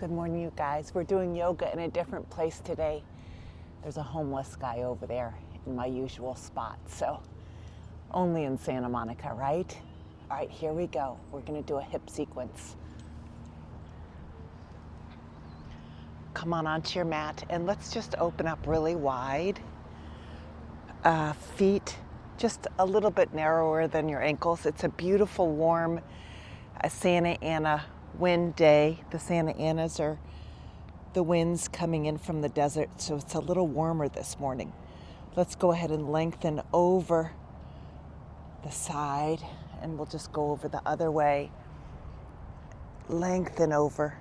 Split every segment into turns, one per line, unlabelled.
Good morning, you guys. We're doing yoga in a different place today. There's a homeless guy over there in my usual spot, so only in Santa Monica, right? All right, here we go. We're gonna do a hip sequence. Come on onto your mat and let's just open up really wide. Feet just a little bit narrower than your ankles. It's a beautiful, warm Santa Ana wind day. The Santa Anas are the winds coming in from the desert, so it's a little warmer this morning. Let's go ahead and lengthen over the side, and we'll just go over the other way. Lengthen over.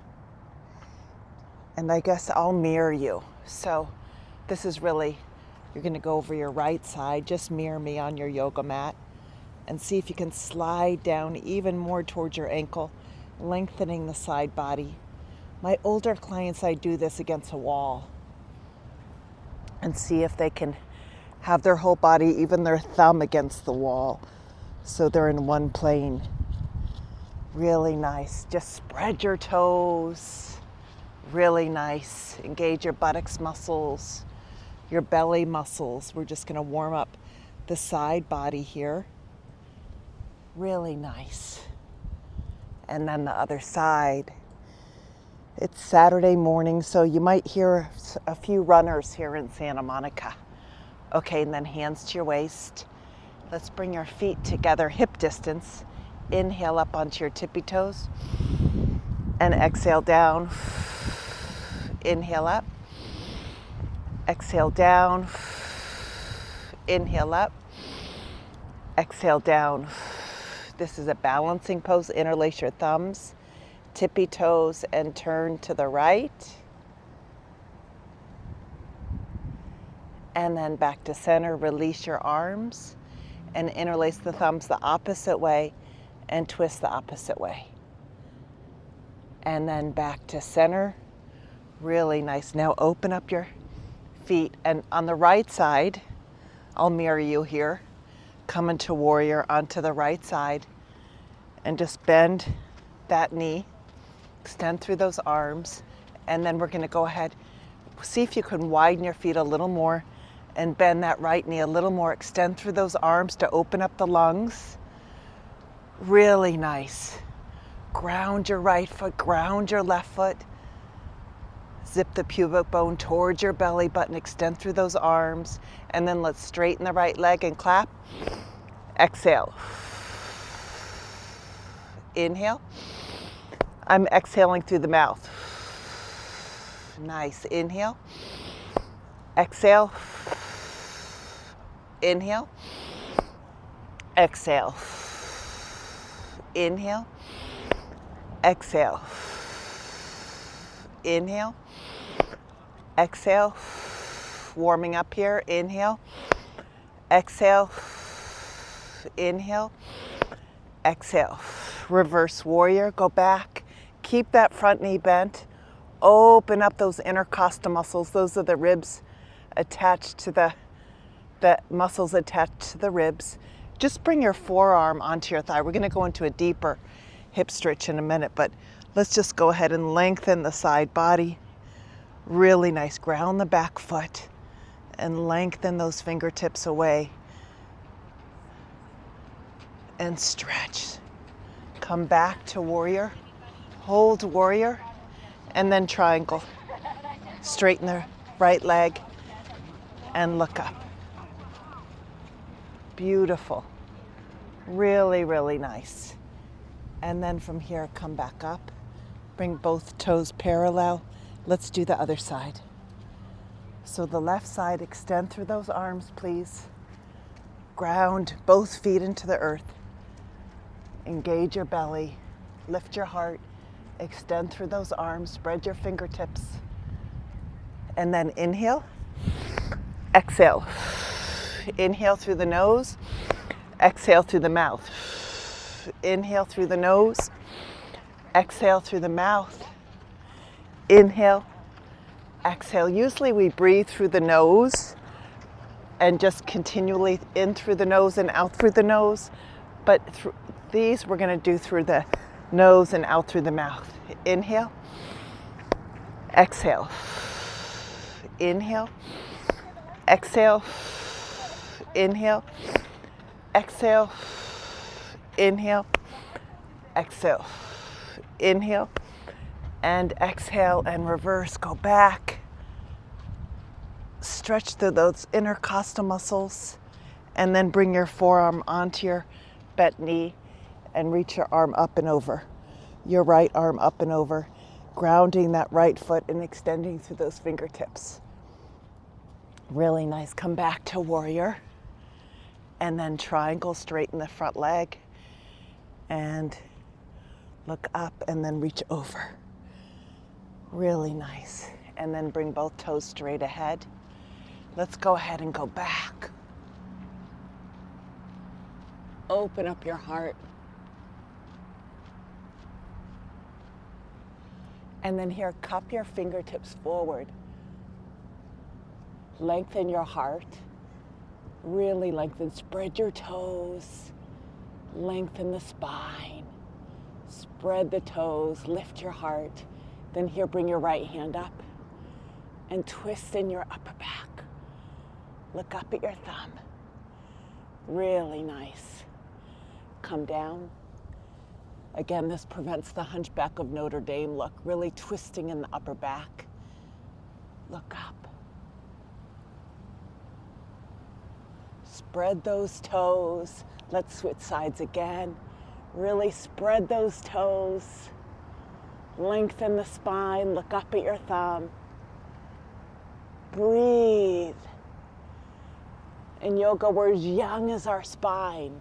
And I guess I'll mirror you. So this is really, you're going to go over your right side. Just mirror me on your yoga mat and see if you can slide down even more towards your ankle, lengthening the side body. My older clients, I do this against a wall and see if they can have their whole body, even their thumb against the wall, so they're in one plane. Really nice. Just spread your toes. Really nice. Engage your buttocks muscles, your belly muscles. We're just going to warm up the side body here. Really nice. And then the other side. It's Saturday morning, so you might hear a few runners here in Santa Monica. Okay, and then hands to your waist. Let's bring your feet together, hip distance. Inhale up onto your tippy toes. And exhale down. Inhale up. Exhale down. Inhale up. Exhale down. This is a balancing pose. Interlace your thumbs, tippy toes, and turn to the right. And then back to center. Release your arms and interlace the thumbs the opposite way and twist the opposite way. And then back to center. Really nice. Now open up your feet, and on the right side, I'll mirror you here. Come into warrior onto the right side and just bend that knee, extend through those arms, and then we're going to go ahead, see if you can widen your feet a little more and bend that right knee a little more, extend through those arms to open up the lungs. Really nice. Ground your right foot, ground your left foot. Zip the pubic bone towards your belly button, extend through those arms, and then let's straighten the right leg and clap. Exhale. Inhale. I'm exhaling through the mouth. Nice. Inhale. Exhale. Inhale. Exhale. Inhale. Exhale. Inhale. Exhale. Warming up here. Inhale. Exhale. Inhale. Exhale. Reverse warrior. Go back. Keep that front knee bent. Open up those intercostal muscles. Those are the ribs attached to the muscles attached to the ribs. Just bring your forearm onto your thigh. We're going to go into a deeper hip stretch in a minute, but let's just go ahead and lengthen the side body. Really nice. Ground the back foot and lengthen those fingertips away. And stretch. Come back to warrior. Hold warrior. And then triangle. Straighten the right leg and look up. Beautiful. Really, really nice. And then from here, come back up. Bring both toes parallel. Let's do the other side. So the left side, extend through those arms, please. Ground both feet into the earth. Engage your belly. Lift your heart. Extend through those arms. Spread your fingertips. And then inhale. Exhale. Inhale through the nose. Exhale through the mouth. Inhale through the nose. Exhale through the mouth. Inhale. Exhale. Usually we breathe through the nose and just continually in through the nose and out through the nose. But these we're going to do through the nose and out through the mouth. Inhale. Exhale. Inhale. Exhale. Inhale. Exhale. Inhale. Exhale. Inhale. And exhale and reverse. Go back. Stretch through those intercostal muscles. And then bring your forearm onto your bent knee and reach your arm up and over. Your right arm up and over. Grounding that right foot and extending through those fingertips. Really nice. Come back to warrior. And then triangle, straighten the front leg. And look up and then reach over. Really nice. And then bring both toes straight ahead. Let's go ahead and go back. Open up your heart. And then here, cup your fingertips forward. Lengthen your heart. Really lengthen. Spread your toes. Lengthen the spine. Spread the toes. Lift your heart. Then here, bring your right hand up and twist in your upper back. Look up at your thumb. Really nice. Come down. Again, this prevents the Hunchback of Notre Dame look, really twisting in the upper back. Look up. Spread those toes. Let's switch sides again. Really spread those toes. Lengthen the spine. Look up at your thumb. Breathe. In yoga, we're as young as our spine.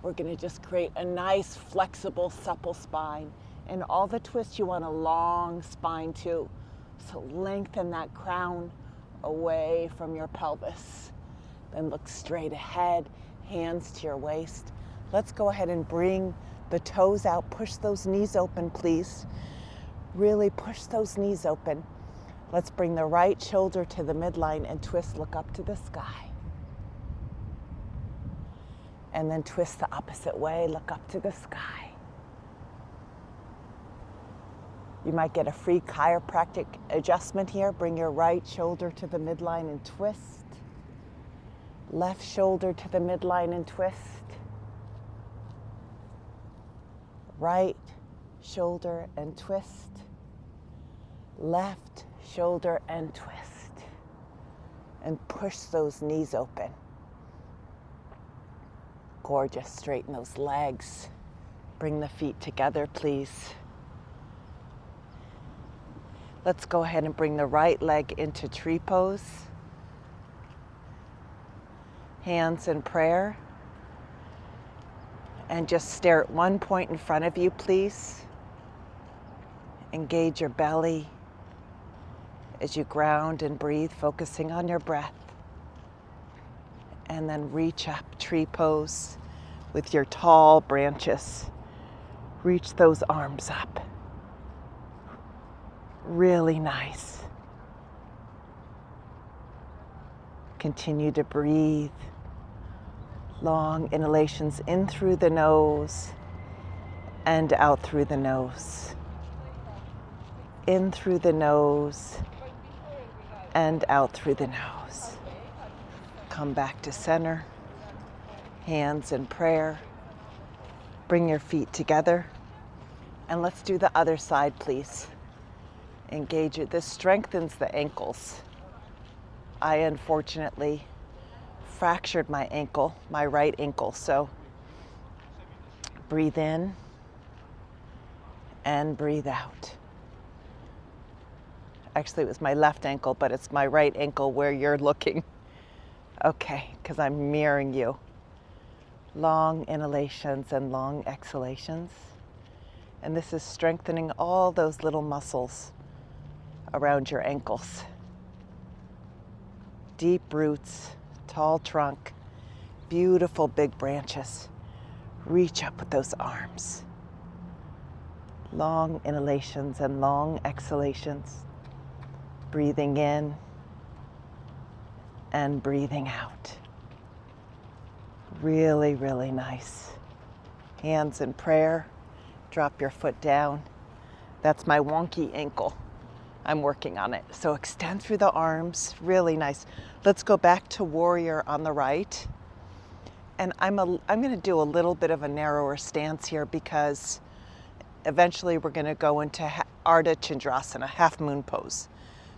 We're going to just create a nice, flexible, supple spine. And all the twists, you want a long spine too. So lengthen that crown away from your pelvis. Then look straight ahead, hands to your waist. Let's go ahead and bring the toes out. Push those knees open, please. Really push those knees open. Let's bring the right shoulder to the midline and twist, look up to the sky. And then twist the opposite way, look up to the sky. You might get a free chiropractic adjustment here. Bring your right shoulder to the midline and twist. Left shoulder to the midline and twist. Right shoulder and twist. Left shoulder and twist. And push those knees open. Gorgeous. Straighten those legs. Bring the feet together, please. Let's go ahead and bring the right leg into tree pose. Hands in prayer. And just stare at one point in front of you, please. Engage your belly as you ground and breathe, focusing on your breath. And then reach up, tree pose, with your tall branches. Reach those arms up. Really nice. Continue to breathe. Long inhalations in through the nose and out through the nose. In through the nose and out through the nose. Come back to center. Hands in prayer. Bring your feet together. And let's do the other side, please. Engage it. This strengthens the ankles. I unfortunately fractured my ankle, my right ankle. So breathe in and breathe out. Actually, it was my left ankle, but it's my right ankle where you're looking. Okay, because I'm mirroring you. Long inhalations and long exhalations. And this is strengthening all those little muscles around your ankles. Deep roots, tall trunk, beautiful big branches. Reach up with those arms. Long inhalations and long exhalations. Breathing in and breathing out. Really, really nice. Hands in prayer. Drop your foot down. That's my wonky ankle. I'm working on it. So extend through the arms, really nice. Let's go back to warrior on the right. And I'm going to do a little bit of a narrower stance here because eventually we're going to go into Ardha Chandrasana, half moon pose.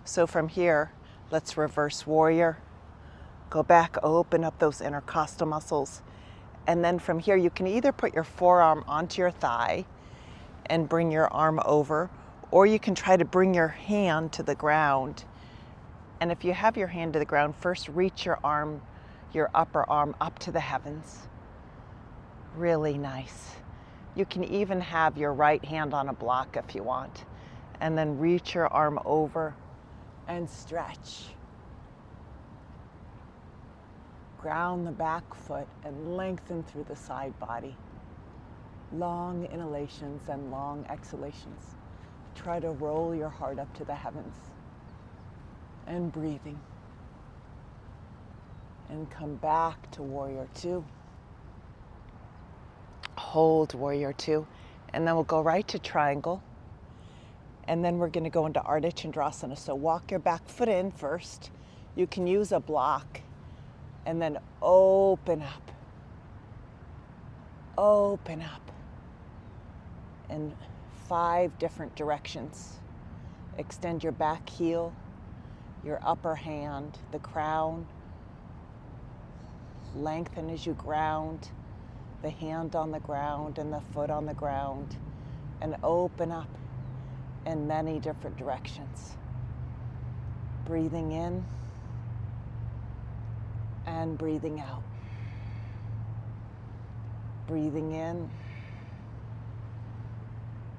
So from here, let's reverse warrior, go back, open up those intercostal muscles. And then from here, you can either put your forearm onto your thigh and bring your arm over, or you can try to bring your hand to the ground. And if you have your hand to the ground, first reach your arm, your upper arm up to the heavens. Really nice. You can even have your right hand on a block if you want. And then reach your arm over and stretch. Ground the back foot and lengthen through the side body. Long inhalations and long exhalations. Try to roll your heart up to the heavens. And breathing. And come back to warrior two. Hold warrior two. And then we'll go right to triangle. And then we're going to go into Ardha Chandrasana. So walk your back foot in first. You can use a block. And then open up. Open up. In 5 different directions. Extend your back heel, your upper hand, the crown. Lengthen as you ground, the hand on the ground and the foot on the ground. And open up in many different directions. Breathing in and breathing out. Breathing in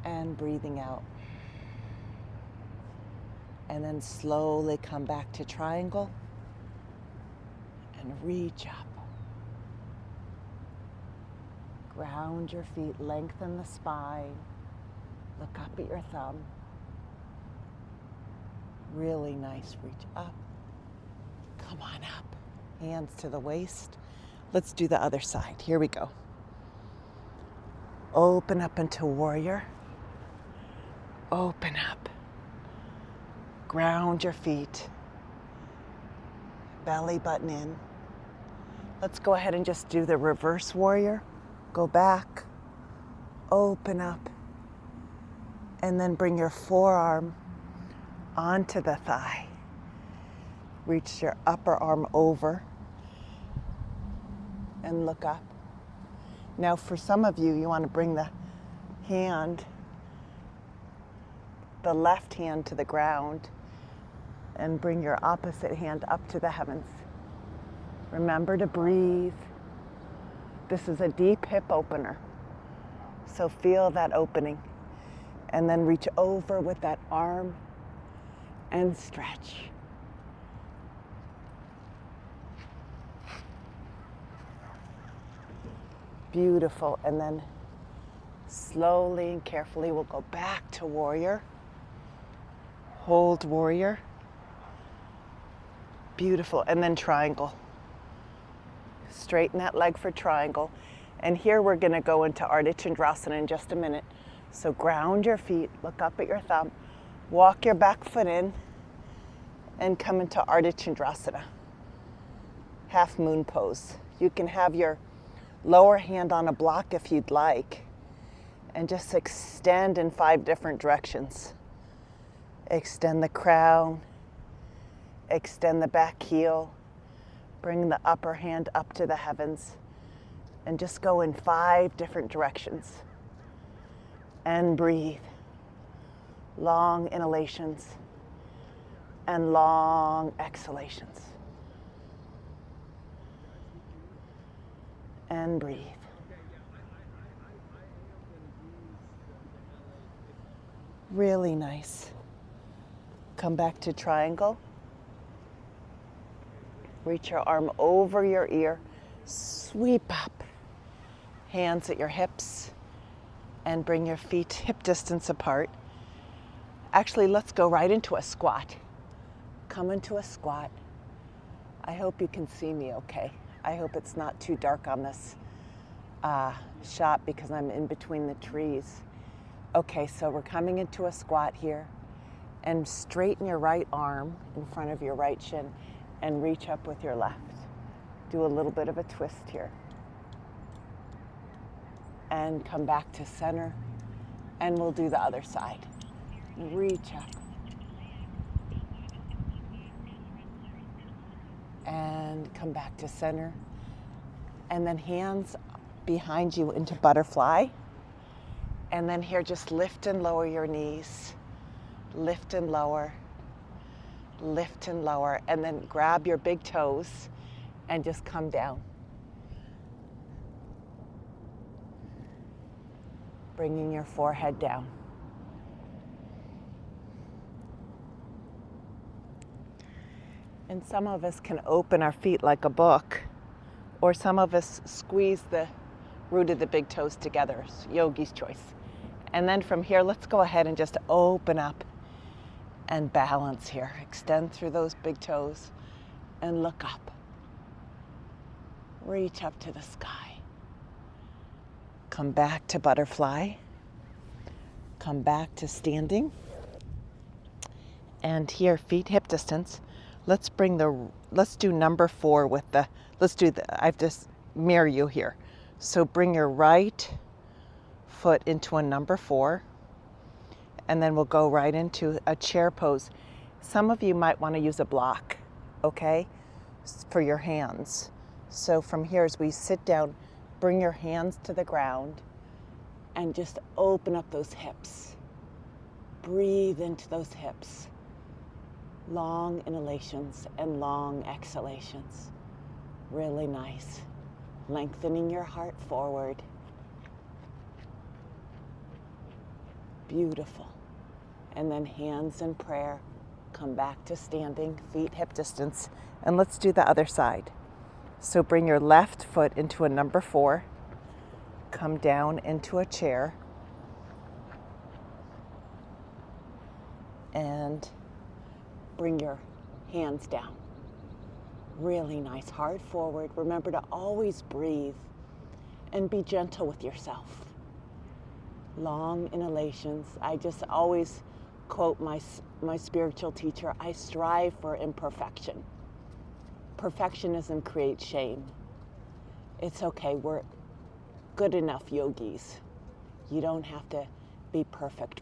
and breathing out. And then slowly come back to triangle and reach up. Ground your feet, lengthen the spine. Look up at your thumb. Really nice, reach up. Come on up. Hands to the waist. Let's do the other side. Here we go. Open up into warrior. Open up. Ground your feet. Belly button in. Let's go ahead and just do the reverse warrior. Go back. Open up. And then bring your forearm onto the thigh. Reach your upper arm over. And look up. Now for some of you, you want to bring the hand, the left hand to the ground and bring your opposite hand up to the heavens. Remember to breathe. This is a deep hip opener. So feel that opening. And then reach over with that arm and stretch. Beautiful. And then slowly and carefully we'll go back to warrior. Hold warrior. Beautiful. And then triangle. Straighten that leg for triangle. And here we're going to go into Ardha Chandrasana in just a minute. So ground your feet, look up at your thumb, walk your back foot in, and come into Ardha Chandrasana. Half moon pose. You can have your lower hand on a block if you'd like, and just extend in 5 different directions. Extend the crown, extend the back heel, bring the upper hand up to the heavens, and just go in 5 different directions. And breathe. Long inhalations and long exhalations. And breathe. Really nice. Come back to triangle. Reach your arm over your ear. Sweep up. Hands at your hips. And bring your feet hip distance apart. Actually, let's go right into a squat. Come into a squat. I hope you can see me okay. I hope it's not too dark on this shot because I'm in between the trees. Okay, so we're coming into a squat here. And straighten your right arm in front of your right shin and reach up with your left. Do a little bit of a twist here. And come back to center. And we'll do the other side. Reach up. And come back to center. And then hands behind you into butterfly. And then here, just lift and lower your knees. Lift and lower. Lift and lower. And then grab your big toes and just come down. Bringing your forehead down. And some of us can open our feet like a book, or some of us squeeze the root of the big toes together. It's yogi's choice. And then from here, let's go ahead and just open up and balance here. Extend through those big toes and look up. Reach up to the sky. Come back to butterfly. Come back to standing. And here, feet hip distance. Let's do number 4 with I've just mirror you here. So bring your right foot into a number 4, and then we'll go right into a chair pose. Some of you might want to use a block, okay, for your hands. So from here, as we sit down, bring your hands to the ground and just open up those hips. Breathe into those hips. Long inhalations and long exhalations. Really nice. Lengthening your heart forward. Beautiful. And then hands in prayer. Come back to standing, feet hip distance. And let's do the other side. So bring your left foot into a number 4. Come down into a chair. And bring your hands down. Really nice, heart forward. Remember to always breathe and be gentle with yourself. Long inhalations. I just always quote my spiritual teacher, I strive for imperfection. Perfectionism creates shame. It's okay, we're good enough yogis. You don't have to be perfect.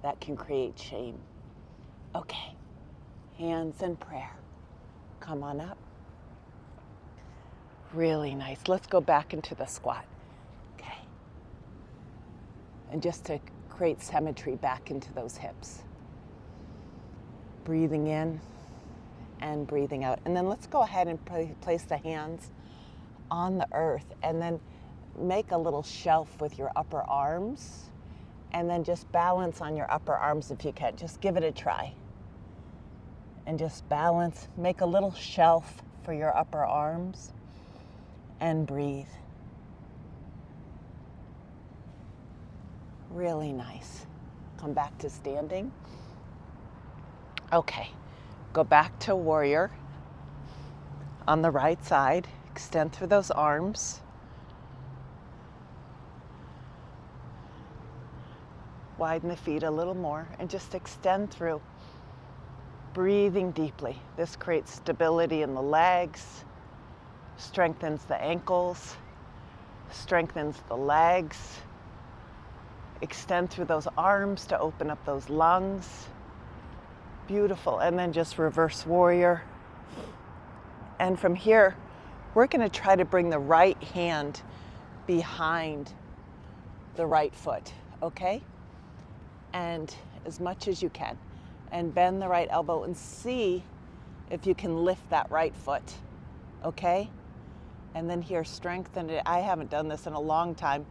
That can create shame. Okay, hands in prayer. Come on up. Really nice. Let's go back into the squat. Okay. And just to create symmetry back into those hips. Breathing in and breathing out. And then let's go ahead and place the hands on the earth and then make a little shelf with your upper arms and then just balance on your upper arms if you can. Just give it a try. And just balance, make a little shelf for your upper arms and breathe. Really nice. Come back to standing. Okay, go back to warrior on the right side. Extend through those arms. Widen the feet a little more and just extend through. Breathing deeply. This creates stability in the legs, strengthens the ankles, strengthens the legs. Extend through those arms to open up those lungs. Beautiful. And then just reverse warrior. And from here, we're going to try to bring the right hand behind the right foot, okay? And as much as you can. And bend the right elbow and see if you can lift that right foot, okay? And then here, strengthen it. I haven't done this in a long time.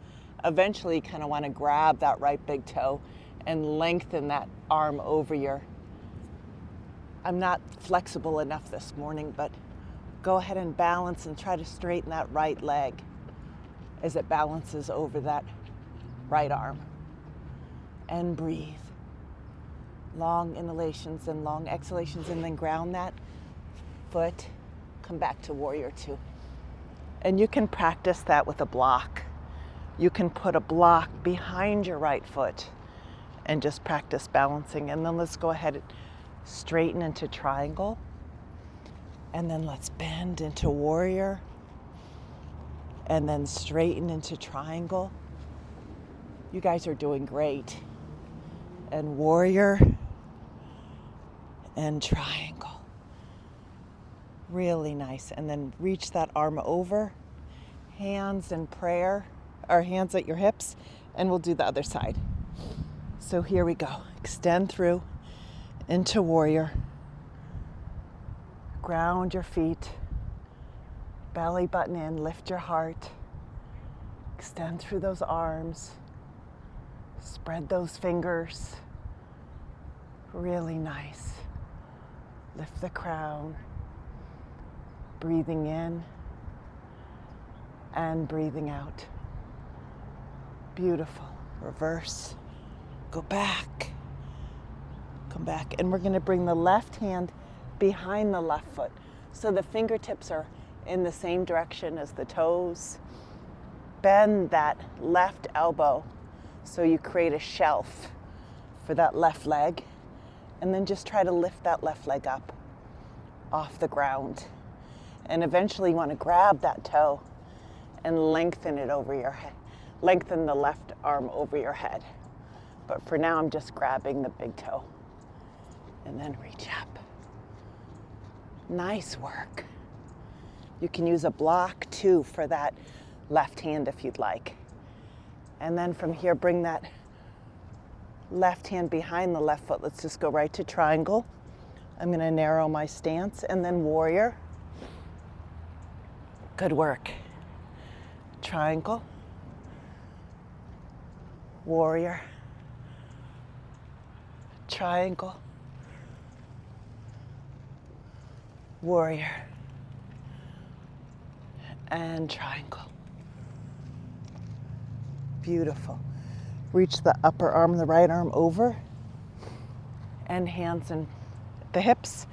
Eventually, you kind of want to grab that right big toe and lengthen that arm over your... I'm not flexible enough this morning, but go ahead and balance and try to straighten that right leg as it balances over that right arm. And breathe. Long inhalations and long exhalations, and then ground that foot. Come back to warrior 2. And you can practice that with a block. You can put a block behind your right foot and just practice balancing. And then let's go ahead and straighten into triangle. And then let's bend into warrior. And then straighten into triangle. You guys are doing great. And warrior and triangle. Really nice. And then reach that arm over. Hands in prayer, or hands at your hips, and we'll do the other side. So here we go. Extend through into warrior. Ground your feet. Belly button in, lift your heart. Extend through those arms. Spread those fingers. Really nice. Lift the crown. Breathing in and breathing out. Beautiful. Reverse. Go back. Come back. And we're going to bring the left hand behind the left foot. So the fingertips are in the same direction as the toes. Bend that left elbow so you create a shelf for that left leg. And then just try to lift that left leg up off the ground. And eventually you want to grab that toe and lengthen it over your head. Lengthen the left arm over your head. But for now, I'm just grabbing the big toe. And then reach up. Nice work. You can use a block too for that left hand if you'd like. And then from here, bring that left hand behind the left foot. Let's just go right to triangle. I'm going to narrow my stance and then warrior. Good work. Triangle. Warrior. Triangle. Warrior. And triangle. Beautiful. Reach the upper arm, the right arm over, and hands and the hips,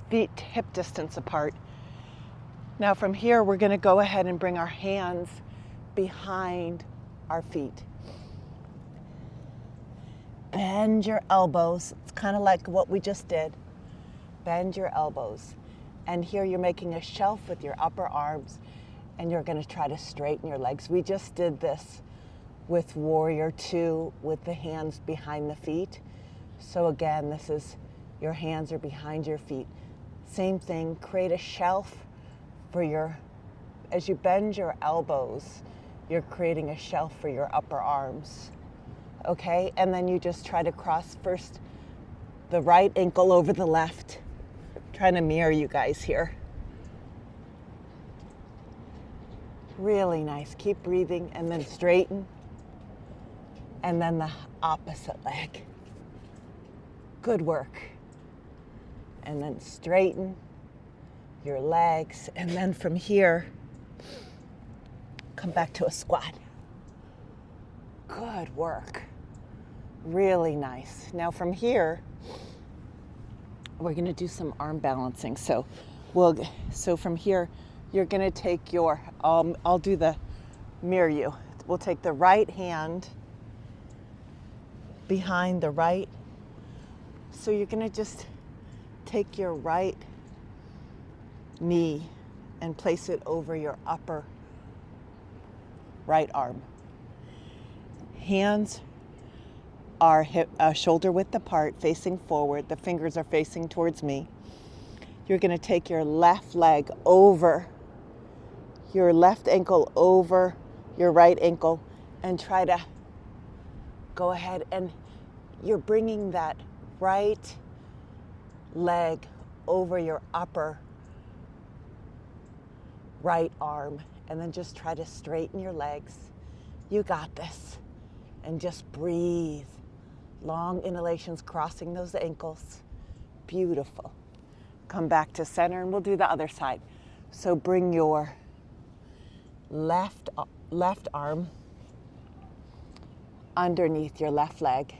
feet hip distance apart. Now from here, we're going to go ahead and bring our hands behind our feet. Bend your elbows. It's kind of like what we just did. Bend your elbows. And here you're making a shelf with your upper arms, and you're going to try to straighten your legs. We just did this with warrior 2 with the hands behind the feet. So again, this is your hands are behind your feet. Same thing, create a shelf for your, as you bend your elbows, you're creating a shelf for your upper arms. Okay, and then you just try to cross first the right ankle over the left. Trying to mirror you guys here. Really nice. Keep breathing and then straighten. And then the opposite leg. Good work. And then straighten your legs. And then from here, come back to a squat. Good work. Really nice. Now from here, we're going to do some arm balancing. So from here, you're going to take your, I'll do the mirror you. We'll take the right hand behind the right. So you're going to just take your right knee and place it over your upper right arm. Hands are hip, shoulder width apart, facing forward. The fingers are facing towards me. You're going to take your left leg over, your left ankle over your right ankle, and try to go ahead, and you're bringing that right leg over your upper right arm, and then just try to straighten your legs. You got this. And just breathe. Long inhalations, crossing those ankles. Beautiful. Come back to center, and we'll do the other side. So bring your left arm underneath your left leg,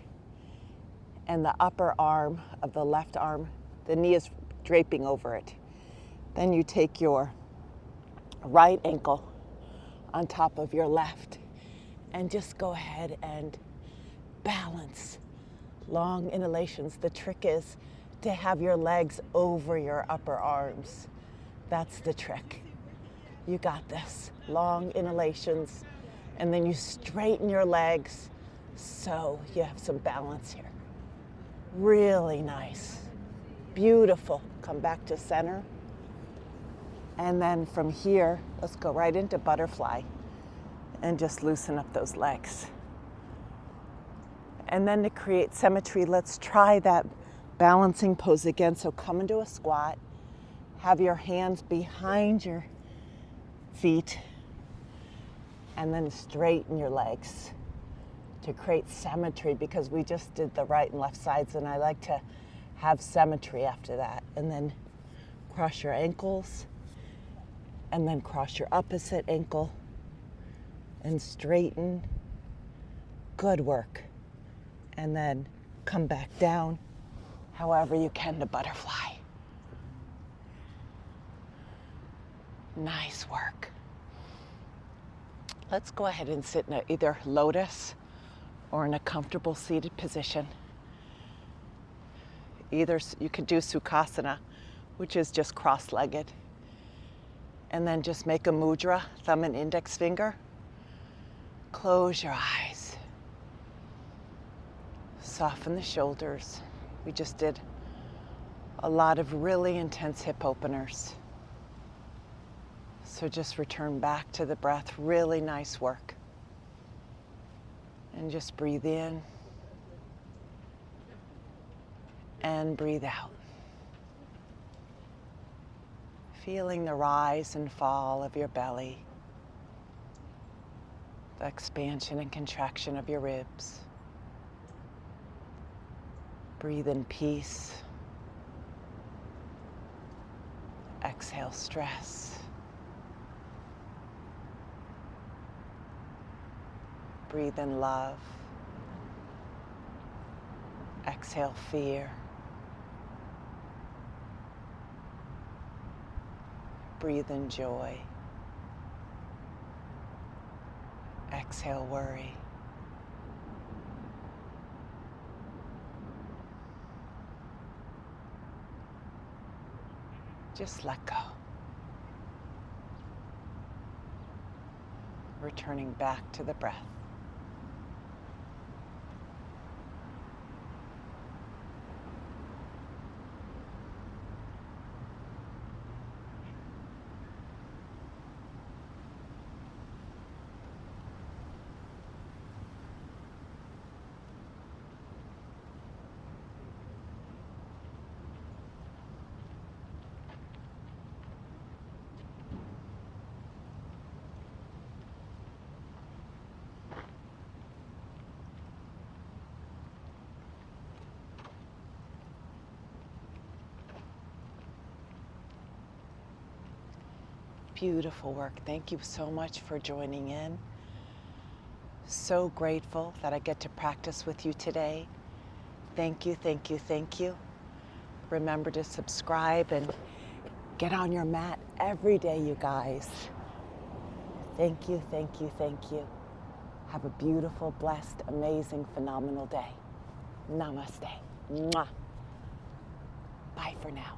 and the upper arm of the left arm, the knee is draping over it. Then you take your right ankle on top of your left, and just go ahead and balance. Long inhalations. The trick is to have your legs over your upper arms. That's the trick. You got this. Long inhalations, and then you straighten your legs so you have some balance here. Really nice. Beautiful. Come back to center. And then from here, let's go right into butterfly and just loosen up those legs. And then to create symmetry, let's try that balancing pose again. So come into a squat, have your hands behind your feet, and then straighten your legs to create symmetry, because we just did the right and left sides, and I like to have symmetry after that. And then cross your ankles, and then cross your opposite ankle and straighten. Good work. And then come back down however you can to butterfly. Nice work. Let's go ahead and sit in either lotus or in a comfortable seated position. Either you could do Sukhasana, which is just cross-legged, and then just make a mudra, thumb and index finger. Close your eyes. Soften the shoulders. We just did a lot of really intense hip openers. So just return back to the breath. Really nice work. And just breathe in and breathe out. Feeling the rise and fall of your belly, the expansion and contraction of your ribs. Breathe in peace. Exhale stress. Breathe in love. Exhale fear. Breathe in joy. Exhale worry. Just let go. Returning back to the breath. Beautiful work. Thank you so much for joining in. So grateful that I get to practice with you today. Thank you, thank you, thank you. Remember to subscribe and get on your mat every day, you guys. Thank you, thank you, thank you. Have a beautiful, blessed, amazing, phenomenal day. Namaste. Mwah. Bye for now.